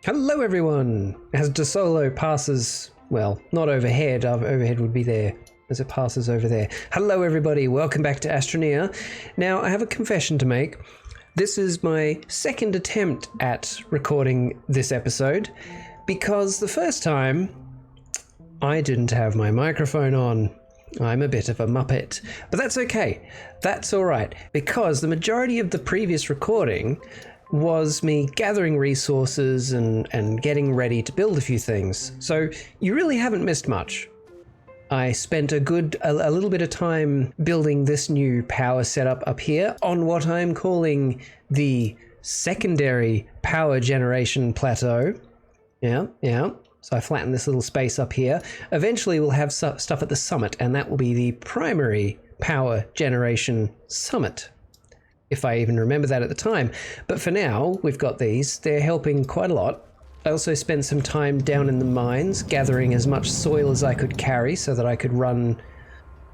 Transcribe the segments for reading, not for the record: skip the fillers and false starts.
Hello everyone! As DeSolo passes, well, not overhead, overhead would be there as it passes over there. Hello everybody, welcome back to Astroneer. Now I have a confession to make. This is my second attempt at recording this episode because the first time I didn't have my microphone on. I'm a bit of a muppet, but that's okay. That's all right, because the majority of the previous recording was me gathering resources and getting ready to build a few things. So you really haven't missed much. I spent a little bit of time building this new power setup up here on what I'm calling the secondary power generation plateau. Yeah. So I flattened this little space up here. Eventually we'll have stuff at the summit, and that will be the primary power generation summit, if I even remember that at the time. But for now, we've got these. They're helping quite a lot. I also spent some time down in the mines, gathering as much soil as I could carry so that I could run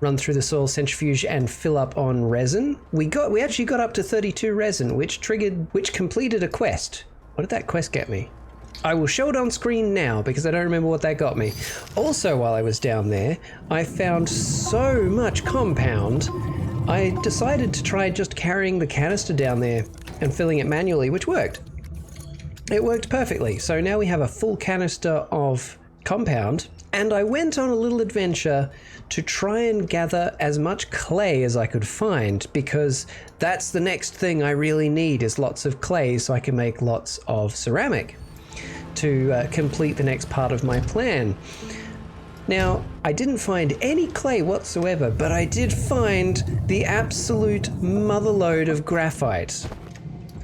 through the soil centrifuge and fill up on resin. We actually got up to 32 resin, which completed a quest. What did that quest get me? I will show it on screen now because I don't remember what that got me. Also, while I was down there, I found so much compound, I decided to try just carrying the canister down there and filling it manually, which worked. It worked perfectly. So now we have a full canister of compound, and I went on a little adventure to try and gather as much clay as I could find, because that's the next thing I really need, is lots of clay so I can make lots of ceramic to complete the next part of my plan. Now, I didn't find any clay whatsoever, but I did find the absolute motherload of graphite.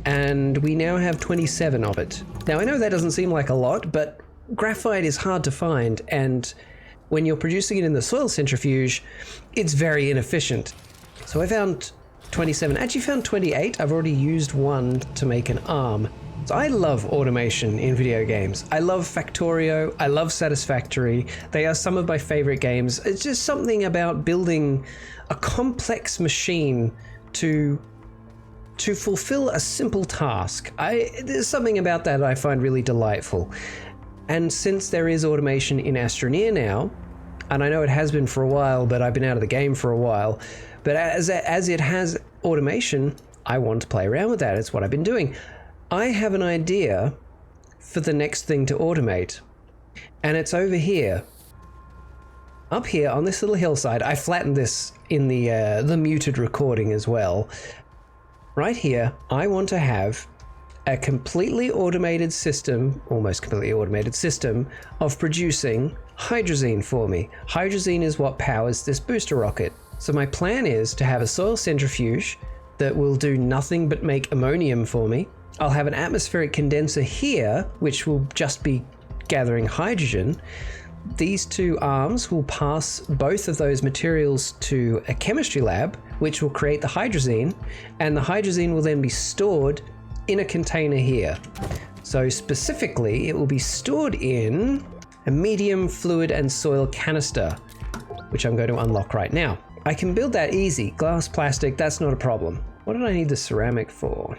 And we now have 27 of it. Now, I know that doesn't seem like a lot, but graphite is hard to find, and when you're producing it in the soil centrifuge, it's very inefficient. So I found 27, actually found 28. I've already used one to make an arm. So I love automation in video games. I love Factorio, I love Satisfactory. They are some of my favorite games. It's just something about building a complex machine to fulfill a simple task. There's something about that I find really delightful. And since there is automation in Astroneer now, and I know it has been for a while, but I've been out of the game for a while, but as it has automation, I want to play around with that. It's what I've been doing. I have an idea for the next thing to automate, and it's over here. Up here on this little hillside, I flattened this in the muted recording as well. Right here, I want to have a completely automated system, almost completely automated system, of producing hydrazine for me. Hydrazine is what powers this booster rocket. So my plan is to have a soil centrifuge that will do nothing but make ammonium for me. I'll have an atmospheric condenser here, which will just be gathering hydrogen. These two arms will pass both of those materials to a chemistry lab, which will create the hydrazine, and the hydrazine will then be stored in a container here. So specifically, it will be stored in a medium fluid and soil canister, which I'm going to unlock right now. I can build that easy. Glass, plastic, that's not a problem. What did I need the ceramic for?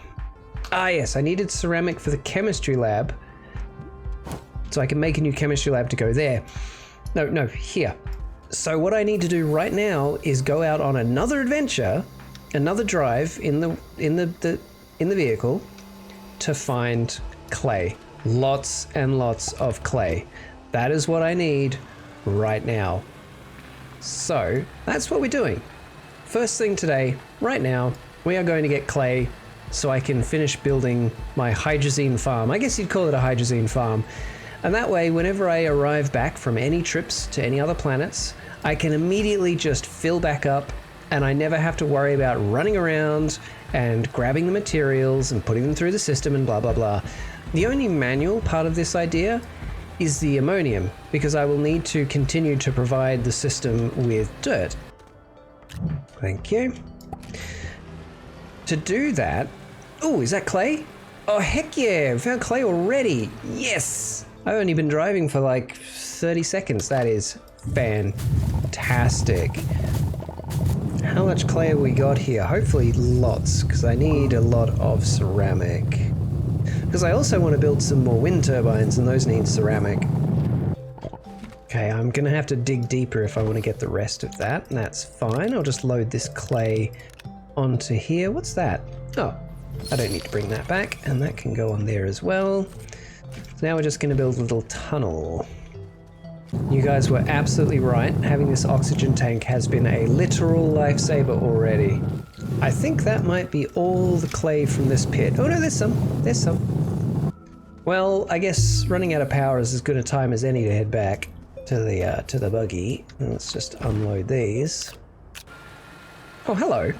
Ah yes, I needed ceramic for the chemistry lab, so I can make a new chemistry lab to go there. No, here. So what I need to do right now is go out on another adventure, another drive in the vehicle to find clay. Lots and lots of clay. That is what I need right now. So that's what we're doing. First thing today, right now, we are going to get clay so I can finish building my hydrazine farm. I guess you'd call it a hydrazine farm. And that way, whenever I arrive back from any trips to any other planets, I can immediately just fill back up, and I never have to worry about running around and grabbing the materials and putting them through the system and blah, blah, blah. The only manual part of this idea is the ammonium, because I will need to continue to provide the system with dirt. Thank you. To do that, oh, is that clay? Oh, heck yeah, we found clay already. Yes! I've only been driving for like 30 seconds. That is fantastic. How much clay have we got here? Hopefully lots, because I need a lot of ceramic. Because I also want to build some more wind turbines, and those need ceramic. Okay, I'm going to have to dig deeper if I want to get the rest of that, and that's fine. I'll just load this clay onto here. What's that? Oh, I don't need to bring that back, and that can go on there as well. So now we're just going to build a little tunnel. You guys were absolutely right. Having this oxygen tank has been a literal lifesaver already. I think that might be all the clay from this pit. Oh no, there's some. There's some. Well, I guess running out of power is as good a time as any to head back to the buggy. Let's just unload these. Oh, hello.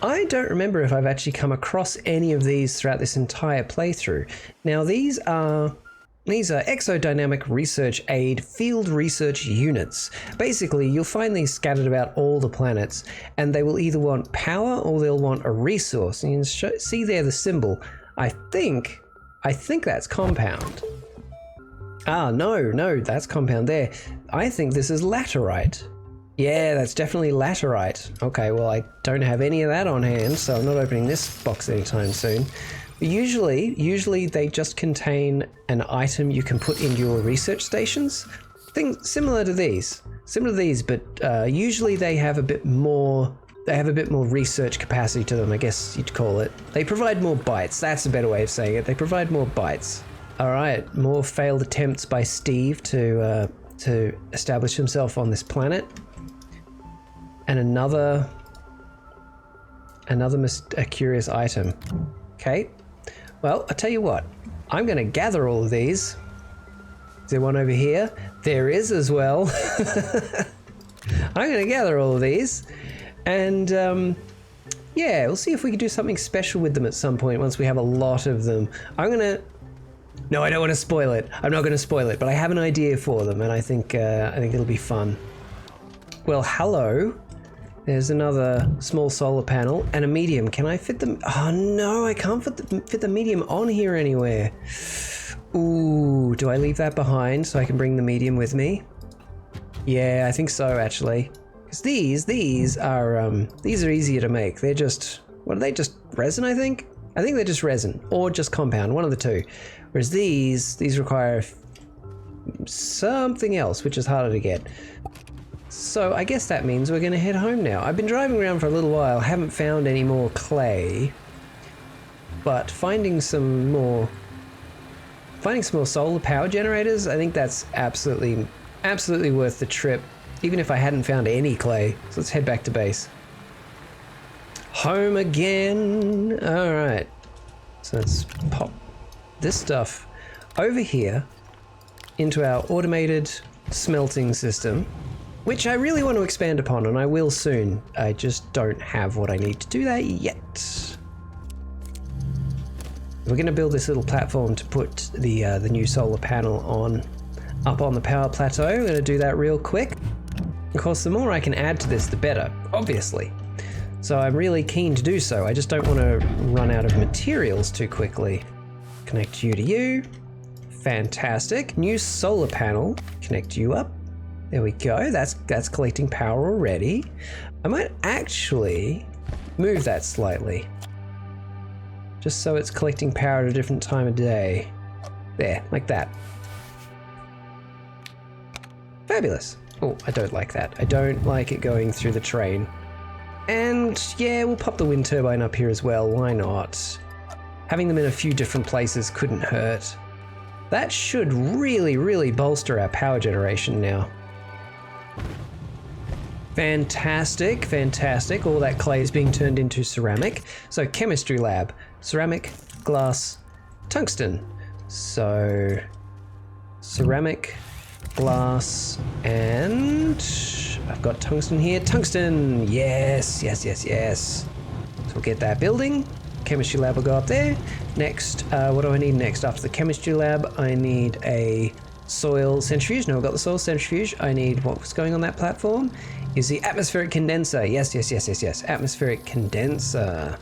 I don't remember if I've actually come across any of these throughout this entire playthrough. Now, these are Exodynamic Research Aid Field Research Units. Basically, you'll find these scattered about all the planets, and they will either want power or they'll want a resource. And you can see there the symbol. I think that's compound. Ah, no, that's compound there. I think this is laterite. Yeah, that's definitely laterite. Okay, well, I don't have any of that on hand, so I'm not opening this box anytime soon. Usually they just contain an item you can put into your research stations. Things similar to these, but usually they have a bit more. They have a bit more research capacity to them, I guess you'd call it. They provide more bytes. That's a better way of saying it. They provide more bytes. All right, more failed attempts by Steve to establish himself on this planet, and another curious item. Okay. Well, I'll tell you what, I'm going to gather all of these. Is there one over here? There is as well. I'm going to gather all of these, and yeah, we'll see if we can do something special with them at some point once we have a lot of them. No, I don't want to spoil it. I'm not going to spoil it, but I have an idea for them, and I think it'll be fun. Well, hello. There's another small solar panel and a medium. Can I fit them? Oh no, I can't fit the medium on here anywhere. Ooh, do I leave that behind so I can bring the medium with me? Yeah, I think so actually. Because these are easier to make. They're just, what are they, just resin, I think? I think they're just resin or just compound, one of the two. Whereas these require something else, which is harder to get. So I guess that means we're going to head home now. I've been driving around for a little while, haven't found any more clay, but finding some more solar power generators, I think that's absolutely worth the trip, even if I hadn't found any clay. So let's head back to base. Home again. All right. So let's pop this stuff over here into our automated smelting system, which I really want to expand upon, and I will soon. I just don't have what I need to do that yet. We're going to build this little platform to put the new solar panel up on the power plateau. I'm going to do that real quick. Of course, the more I can add to this, the better, obviously. So I'm really keen to do so. I just don't want to run out of materials too quickly. Connect you to you. Fantastic. New solar panel. Connect you up. There we go. That's collecting power already. I might actually move that slightly, just so it's collecting power at a different time of day. There, like that. Fabulous. Oh, I don't like that. I don't like it going through the train. And yeah, we'll pop the wind turbine up here as well. Why not? Having them in a few different places couldn't hurt. That should really, really bolster our power generation now. Fantastic, fantastic. All that clay is being turned into ceramic. So chemistry lab, ceramic, glass, tungsten. So ceramic, glass, and I've got tungsten here. Tungsten, yes, yes, yes, yes. So we'll get that building. Chemistry lab will go up there. Next, what do I need next? After the chemistry lab, I need a soil centrifuge. No, I've got the soil centrifuge. I need what was going on that platform is the atmospheric condenser. Yes, yes, yes, yes, yes. Atmospheric condenser.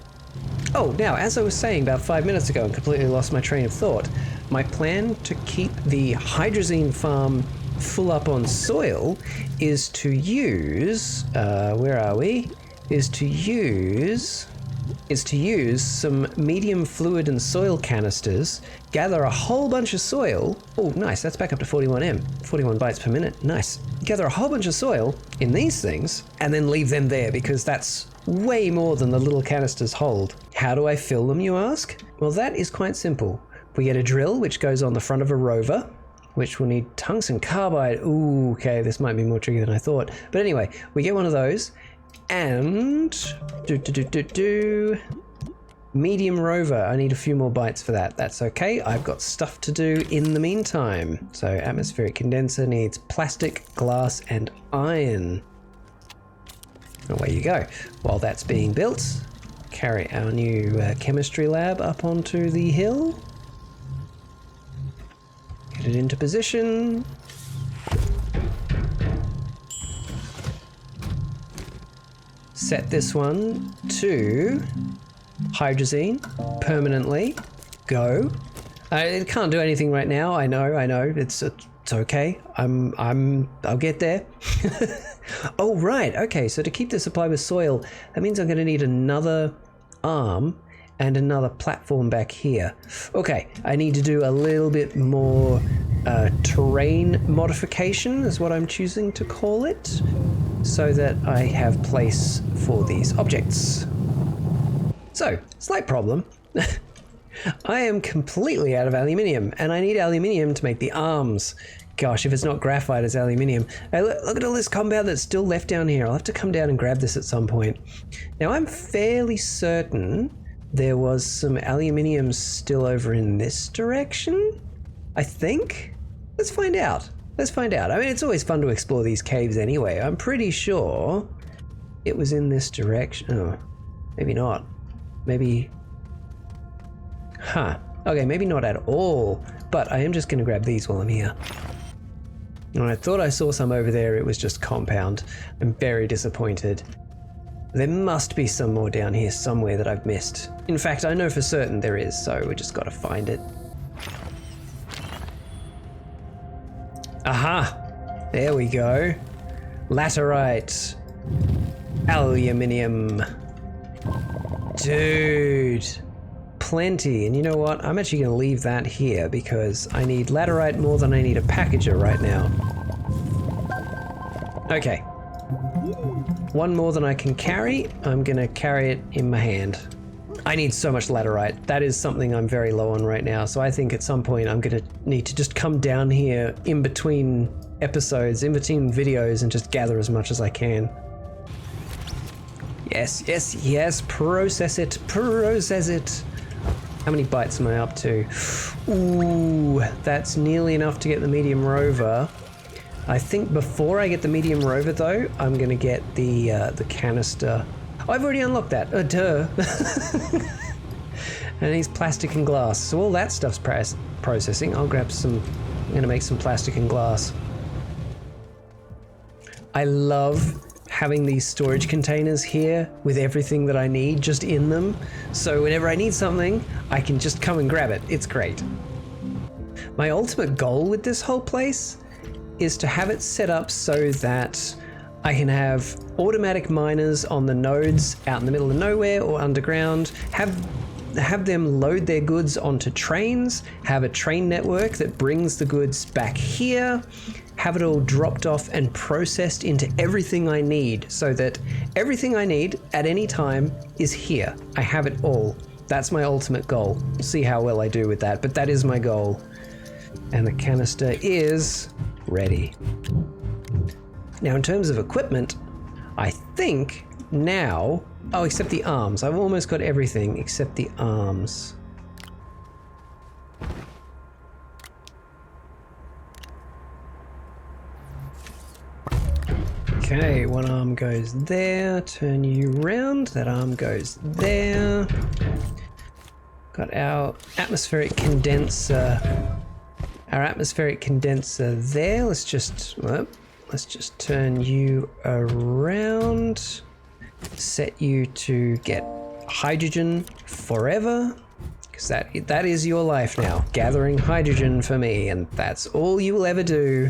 Oh, now, as I was saying about 5 minutes ago and completely lost my train of thought, my plan to keep the hydrazine farm full up on soil is to use, where are we? is to use some medium fluid and soil canisters, gather a whole bunch of soil. Oh, nice, that's back up to 41 bytes per minute. Nice. Gather a whole bunch of soil in these things and then leave them there because that's way more than the little canisters hold. How do I fill them, you ask? Well, that is quite simple. We get a drill which goes on the front of a rover, which will need tungsten carbide. Ooh, okay, this might be more tricky than I thought. But anyway, we get one of those and medium rover. I need a few more bytes for that. That's okay. I've got stuff to do in the meantime. So atmospheric condenser needs plastic, glass, and iron. Away you go. While that's being built, carry our new chemistry lab up onto the hill. Get it into position. Set this one to hydrazine permanently. Go. It can't do anything right now. I know. It's okay. I'll get there. Oh, right. Okay. So to keep the supply with soil, that means I'm going to need another arm and another platform back here. Okay. I need to do a little bit more terrain modification is what I'm choosing to call it, so that I have place for these objects. So, slight problem. I am completely out of aluminium, and I need aluminium to make the arms. Gosh, if it's not graphite, it's aluminium. Hey, look at all this compound that's still left down here. I'll have to come down and grab this at some point. Now, I'm fairly certain there was some aluminium still over in this direction, I think. Let's find out. I mean, it's always fun to explore these caves anyway. I'm pretty sure it was in this direction. Oh, maybe not. Maybe... Huh. Okay, maybe not at all. But I am just going to grab these while I'm here. And I thought I saw some over there. It was just compound. I'm very disappointed. There must be some more down here somewhere that I've missed. In fact, I know for certain there is, so we just got to find it. Aha! There we go. Laterite. Aluminium. Dude. Plenty. And you know what? I'm actually going to leave that here because I need laterite more than I need a packager right now. Okay. One more than I can carry. I'm going to carry it in my hand. I need so much laterite. That is something I'm very low on right now. So I think at some point I'm going to need to just come down here in between episodes, in between videos, and just gather as much as I can. Yes, yes, yes. Process it. Process it. How many bytes am I up to? Ooh, that's nearly enough to get the medium rover. I think before I get the medium rover though, I'm going to get the canister. Oh, I've already unlocked that. Duh. And these plastic and glass. So all that stuff's processing. I'll grab some. I'm going to make some plastic and glass. I love having these storage containers here with everything that I need just in them. So whenever I need something, I can just come and grab it. It's great. My ultimate goal with this whole place is to have it set up so that I can have automatic miners on the nodes out in the middle of nowhere or underground, have them load their goods onto trains, have a train network that brings the goods back here, have it all dropped off and processed into everything I need so that everything I need at any time is here. I have it all. That's my ultimate goal. We'll see how well I do with that, but that is my goal. And the canister is ready. Now, in terms of equipment, I think now... Oh, except the arms. I've almost got everything except the arms. Okay, one arm goes there. Turn you round. That arm goes there. Got our atmospheric condenser. Our atmospheric condenser there. Let's just turn you around. Set you to get hydrogen forever, because that is your life now, gathering hydrogen for me, and that's all you will ever do.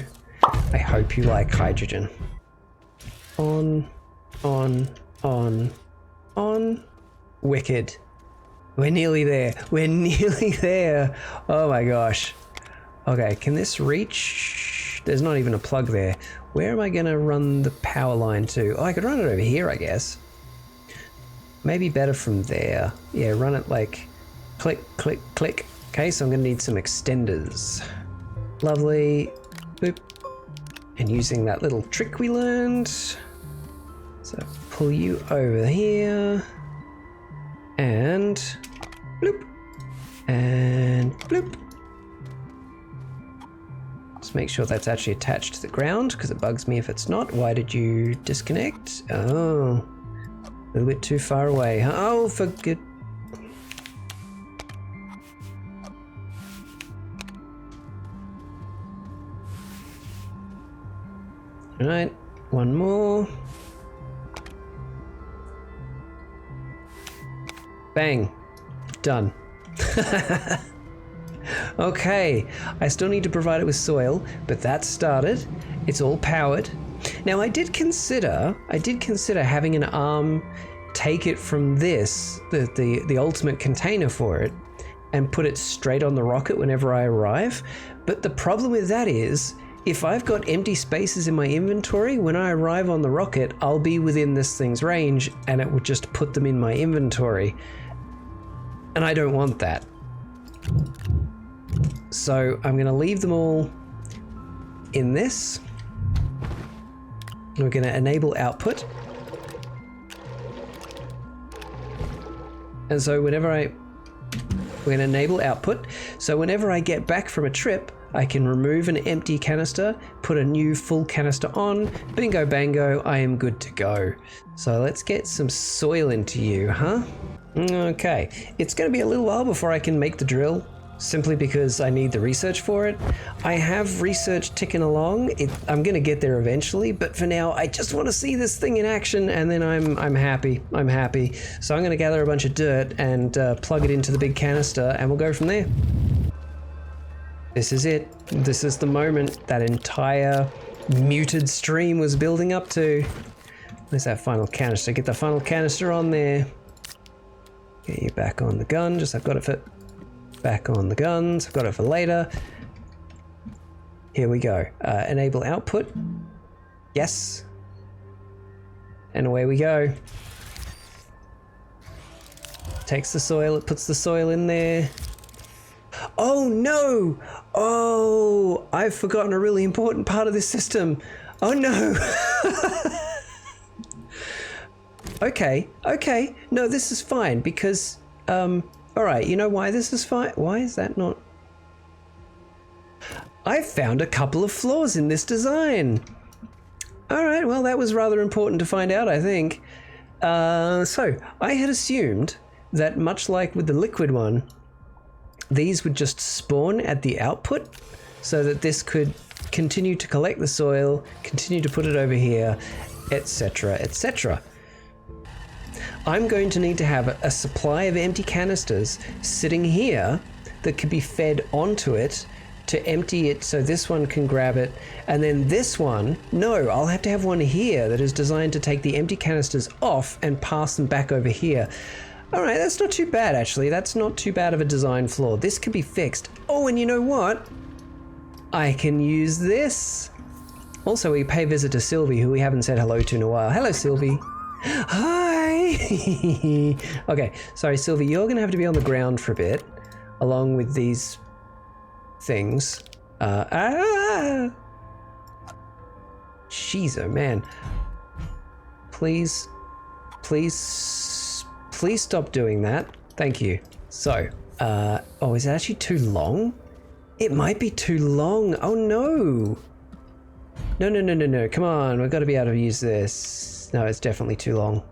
I hope you like hydrogen. On, on. Wicked. We're nearly there. We're nearly there. Oh my gosh. Okay, can this reach? There's not even a plug there. Where am I gonna run the power line to? Oh, I could run it over here, I guess. Maybe better from there. Yeah, run it like click, click, click. Okay, so I'm gonna need some extenders. Lovely. Boop. And using that little trick we learned. So pull you over here. And bloop. And bloop. Just make sure that's actually attached to the ground, because it bugs me if it's not. Why did you disconnect? Oh, a little bit too far away. Oh, for good. All right, one more. Bang, done. Okay, I still need to provide it with soil, but that's started. It's all powered. Now I did consider having an arm take it from this, the ultimate container for it, and put it straight on the rocket whenever I arrive. But the problem with that is, if I've got empty spaces in my inventory, when I arrive on the rocket, I'll be within this thing's range and it will just put them in my inventory. And I don't want that. So I'm going to leave them all in this. We're going to enable output. And so we're going to enable output. So whenever I get back from a trip, I can remove an empty canister, put a new full canister on, bingo bango, I am good to go. So let's get some soil into you, huh? Okay, it's going to be a little while before I can make the drill, simply because I need the research for it. I have research ticking along. I'm going to get there eventually, but for now, I just want to see this thing in action, and then I'm happy. I'm happy. So I'm going to gather a bunch of dirt and plug it into the big canister, and we'll go from there. This is it. This is the moment that entire muted stream was building up to. Where's that final canister? Get the final canister on there. Get you back on the gun. I've got it for back on the guns. I've got it for later. Here we go. Enable output. Yes. And away we go. Takes the soil. It puts the soil in there. Oh no! Oh, I've forgotten a really important part of this system. Oh no! Okay. No, this is fine because, alright, you know why this is fine? Why is that not? I found a couple of flaws in this design. Alright, well, that was rather important to find out, I think. So, I had assumed that much like with the liquid one, these would just spawn at the output so that this could continue to collect the soil, continue to put it over here, etc., etc. I'm going to need to have a supply of empty canisters sitting here that could be fed onto it to empty it so this one can grab it, and then this one, no, I'll have to have one here that is designed to take the empty canisters off and pass them back over here. All right, that's not too bad, actually. That's not too bad of a design flaw. This can be fixed. Oh, and you know what? I can use this. Also, we pay visit to Sylvie, who we haven't said hello to in a while. Hello, Sylvie. Hi. Okay, sorry, Sylvie, you're going to have to be on the ground for a bit, along with these things. Jeez, oh man. Please stop doing that. Thank you. So, oh, is it actually too long? It might be too long. Oh no. No. Come on, we've got to be able to use this. No, it's definitely too long.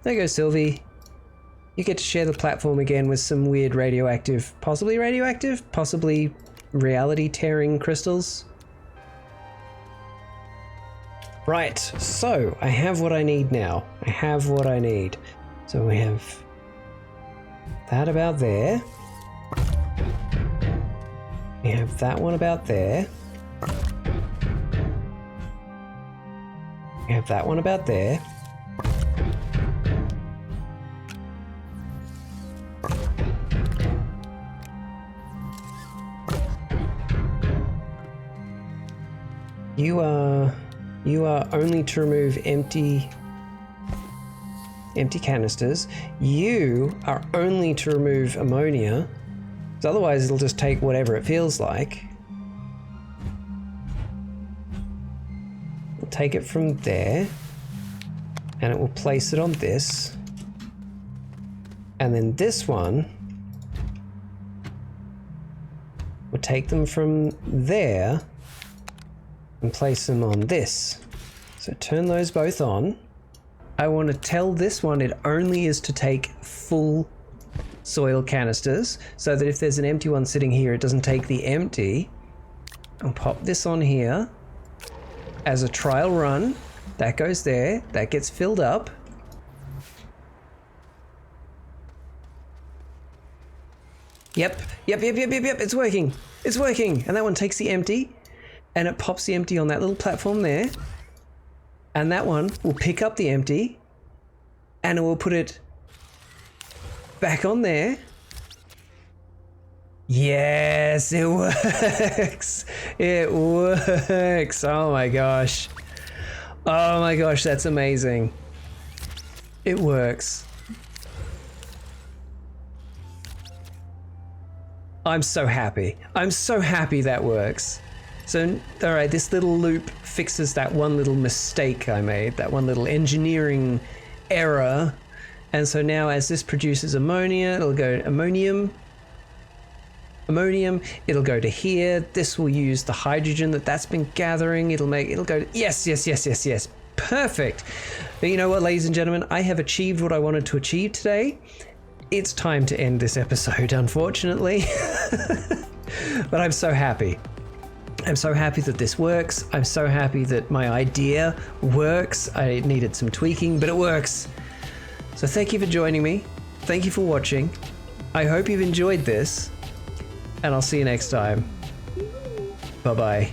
There you go, Sylvie. You get to share the platform again with some weird radioactive, possibly reality-tearing crystals. Right, so I have what I need now. I have what I need. So we have that about there. We have that one about there. We have that one about there. You are only to remove empty canisters. You are only to remove ammonia, because otherwise it'll just take whatever it feels like. We'll take it from there, and it will place it on this. And then this one will take them from there and place them on this. So turn those both on. I want to tell this one it only is to take full soil canisters, so that if there's an empty one sitting here, it doesn't take the empty. I'll pop this on here as a trial run. That goes there, that gets filled up. Yep, it's working. It's working. And that one takes the empty, and it pops the empty on that little platform there. And that one will pick up the empty, and it will put it back on there. Yes, it works. It works. Oh my gosh. Oh my gosh, that's amazing. It works. I'm so happy. I'm so happy that works. So, all right, this little loop fixes that one little mistake I made, that one little engineering error. And so now as this produces ammonia, it'll go ammonium, it'll go to here. This will use the hydrogen that's been gathering. It'll go, yes. Perfect. But you know what, ladies and gentlemen, I have achieved what I wanted to achieve today. It's time to end this episode, unfortunately. But I'm so happy. I'm so happy that this works. I'm so happy that my idea works. I needed some tweaking, but it works. So thank you for joining me. Thank you for watching. I hope you've enjoyed this, and I'll see you next time. Bye-bye.